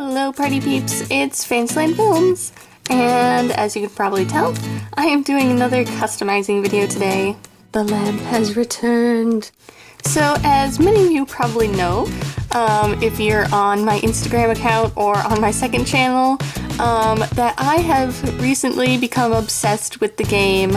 Hello party peeps, it's fantacylandfilms, and as you can probably tell, I am doing another customizing video today. The lamp has returned. So as many of you probably know, if you're on my Instagram account or on my second channel, that I have recently become obsessed with the game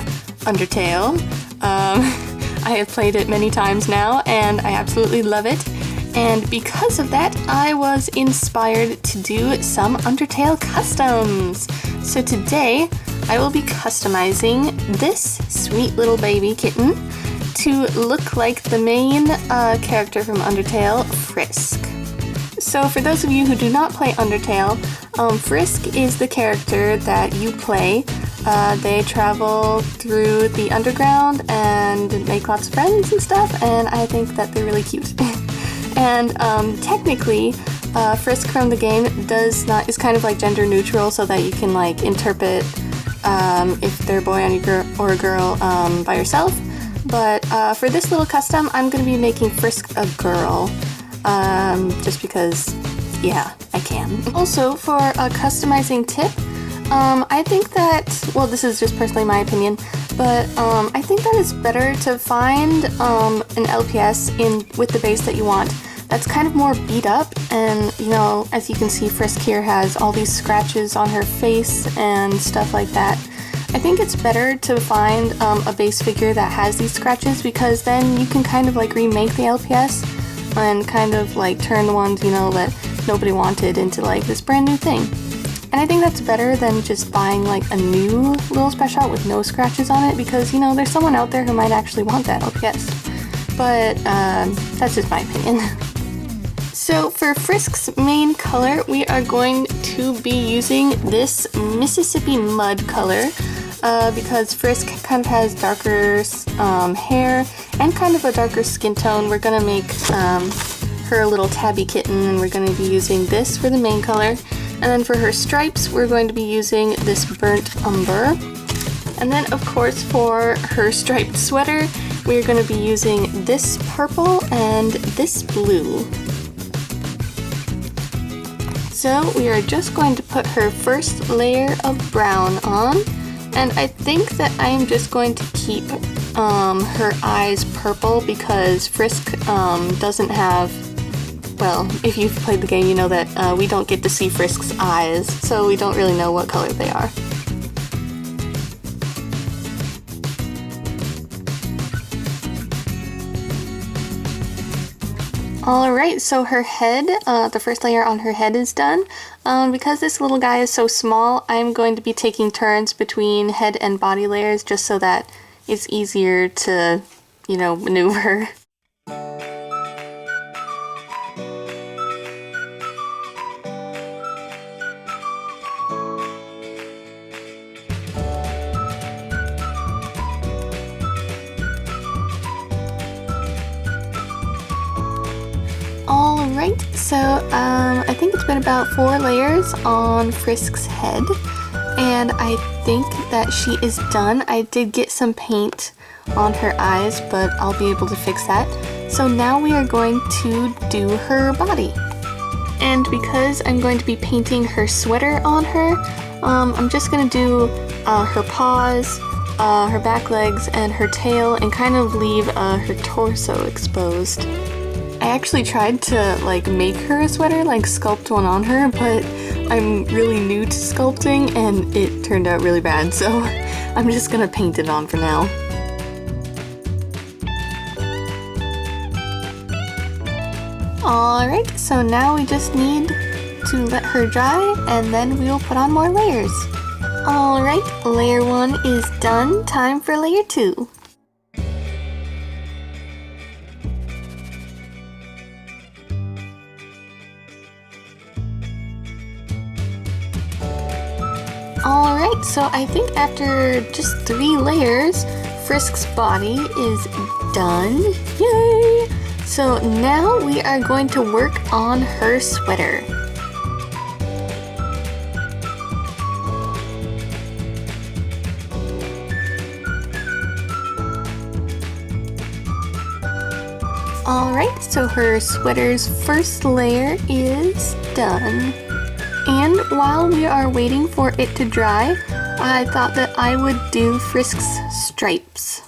Undertale. I have played it many times now and I absolutely love it. And because of that, I was inspired to do some Undertale customs. So today, I will be customizing this sweet little baby kitten to look like the main character from Undertale, Frisk. So for those of you who do not play Undertale, Frisk is the character that you play. They travel through the underground and make lots of friends and stuff, and I think that they're really cute. And technically, Frisk from the game is kind of like gender neutral, so that you can like interpret if they're a boy or a girl by yourself. But for this little custom, I'm going to be making Frisk a girl, just because, yeah, I can. Also, for a customizing tip, I think that, well, this is just personally my opinion, but I think that it's better to find an LPS with the base that you want that's kind of more beat up, and you know, as you can see, Frisk here has all these scratches on her face and stuff like that. I think it's better to find a base figure that has these scratches, because then you can kind of like remake the LPS and kind of like turn the ones, you know, that nobody wanted into like this brand new thing. And I think that's better than just buying like a new little special out with no scratches on it, because, you know, there's someone out there who might actually want that LPS. But that's just my opinion. So for Frisk's main color, we are going to be using this Mississippi Mud color, because Frisk kind of has darker hair and kind of a darker skin tone. We're gonna make her a little tabby kitten, and we're gonna be using this for the main color. And then for her stripes, we're going to be using this burnt umber. And then, of course, for her striped sweater, we're going to be using this purple and this blue. So we are just going to put her first layer of brown on. And I think that I'm just going to keep her eyes purple, because Frisk doesn't have... Well, if you've played the game, you know that we don't get to see Frisk's eyes, so we don't really know what color they are. Alright, so her head, the first layer on her head is done. Because this little guy is so small, I'm going to be taking turns between head and body layers just so that it's easier to, you know, maneuver. Alright, so I think it's been about 4 layers on Frisk's head, and I think that she is done. I did get some paint on her eyes, but I'll be able to fix that. So now we are going to do her body. And because I'm going to be painting her sweater on her, I'm just going to do her paws, her back legs, and her tail, and kind of leave her torso exposed. I actually tried to like make her a sweater, like sculpt one on her, but I'm really new to sculpting and it turned out really bad, so I'm just gonna paint it on for now. Alright, so now we just need to let her dry, and then we will put on more layers. Alright, layer 1 is done, time for layer 2. Alright, so I think after just 3 layers, Frisk's body is done. Yay! So now we are going to work on her sweater. Alright, so her sweater's first layer is done. And while we are waiting for it to dry, I thought that I would do Frisk's stripes.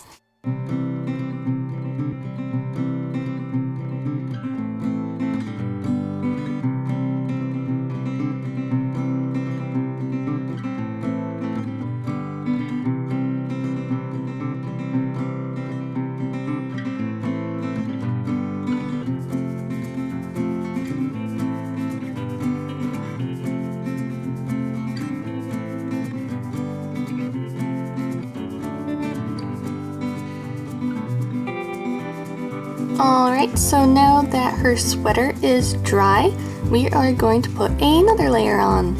Alright, so now that her sweater is dry, we are going to put another layer on.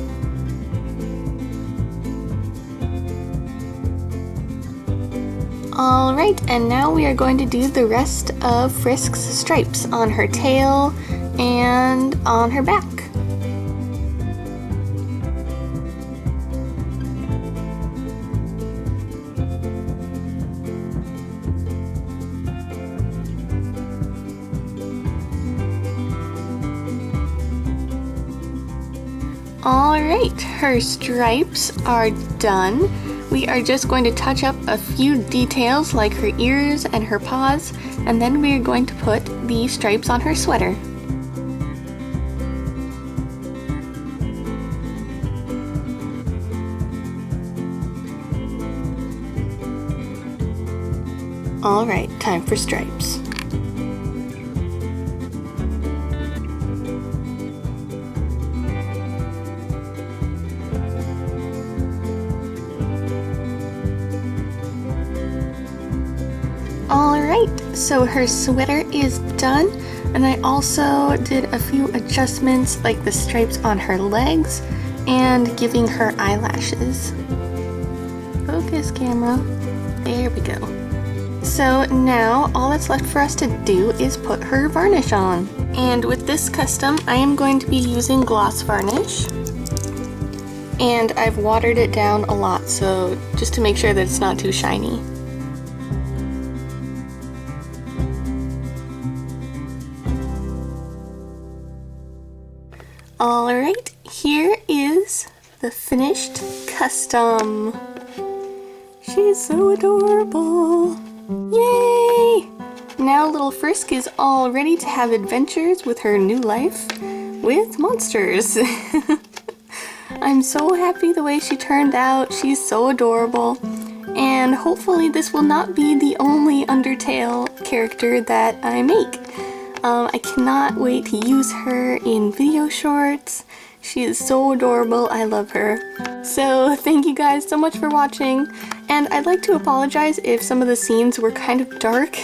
Alright, and now we are going to do the rest of Frisk's stripes on her tail and on her back. Alright, her stripes are done. We are just going to touch up a few details like her ears and her paws, and then we are going to put the stripes on her sweater. Alright, time for stripes. Alright, so her sweater is done, and I also did a few adjustments like the stripes on her legs and giving her eyelashes. Focus, camera. There we go. So now all that's left for us to do is put her varnish on. And with this custom, I am going to be using gloss varnish. And I've watered it down a lot, so just to make sure that it's not too shiny. Alright, here is the finished custom. She's so adorable. Yay! Now little Frisk is all ready to have adventures with her new life with monsters. I'm so happy the way she turned out. She's so adorable. And hopefully this will not be the only Undertale character that I make. I cannot wait to use her in video shorts. She is so adorable. I love her. So thank you guys so much for watching, and I'd like to apologize if some of the scenes were kind of dark.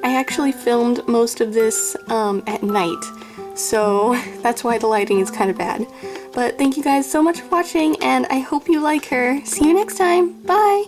I actually filmed most of this at night, so that's why the lighting is kind of bad. But thank you guys so much for watching, and I hope you like her. See you next time. Bye!